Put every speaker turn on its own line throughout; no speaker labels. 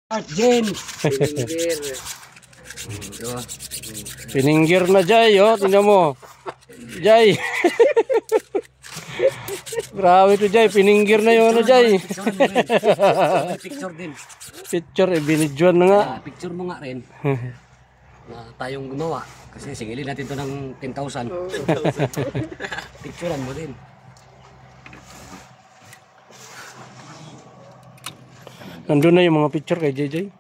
Art Jen. Piningir.
Piningir na Jay, oh, tingnan mo. Jay. Grabe to Jay, piningir na yung ano Jay.
Picture din.
Picture, binidjuan na nga.
Picture mo nga rin. Na tayong gumawa. Kasi singilin natin to ng 10,000. Picturean mo din.
Nandun na yung mga picture kay JJ.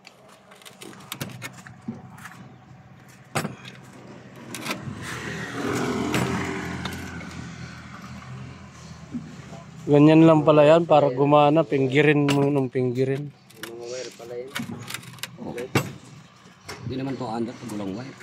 Ganyan lang pala yan para gumana, pinggirin mo ng pinggirin.
Mga wire pala yun. Hindi naman to under, gulang wire.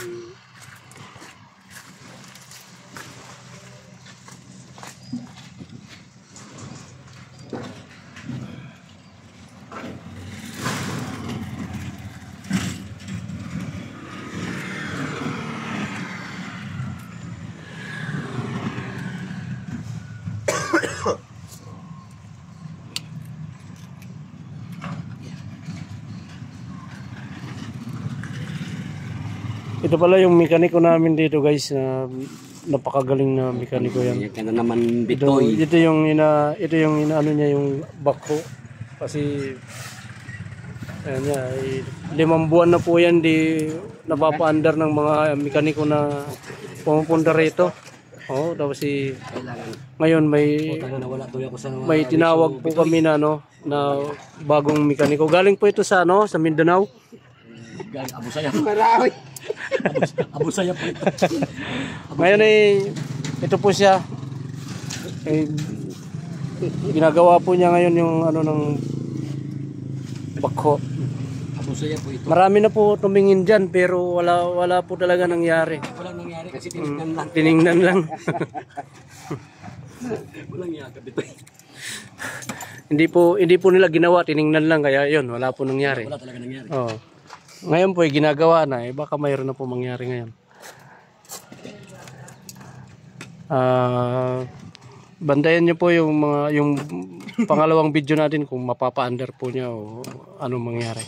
Ito pala yung mekaniko namin dito guys, na napakagaling na mekaniko yan.
Yan na naman bitoy.
Ito yung inaano niya yung bako. Kasi ayan niya, 5 buwan na po yan di napapaandar ng mga mekaniko na pumupunta rito. Oh, tapos ngayon may tinawag po kami na bagong mekaniko. Galing po ito sa sa Mindanao.
Abu Sayyaf. Marawi. Abu Sayyaf po ito.
Ngayon ito po siya. Ginagawa po niya ngayon yung ng bako.
Abu Sayyaf po ito.
Marami na po tumingin diyan pero wala po talaga nangyari.
Walang nangyari kasi tiningnan lang.
Tiningnan lang.
Walang yakap ito.
Hindi po nila ginawa, tiningnan lang kaya yun, wala po nangyari.
Wala talaga nangyari.
Oh. Ngayon po ginagawa na, baka mayroon na po mangyari ngayon. Bantayan niyo po yung pangalawang video natin kung mapapa-under po niya o anong mangyari.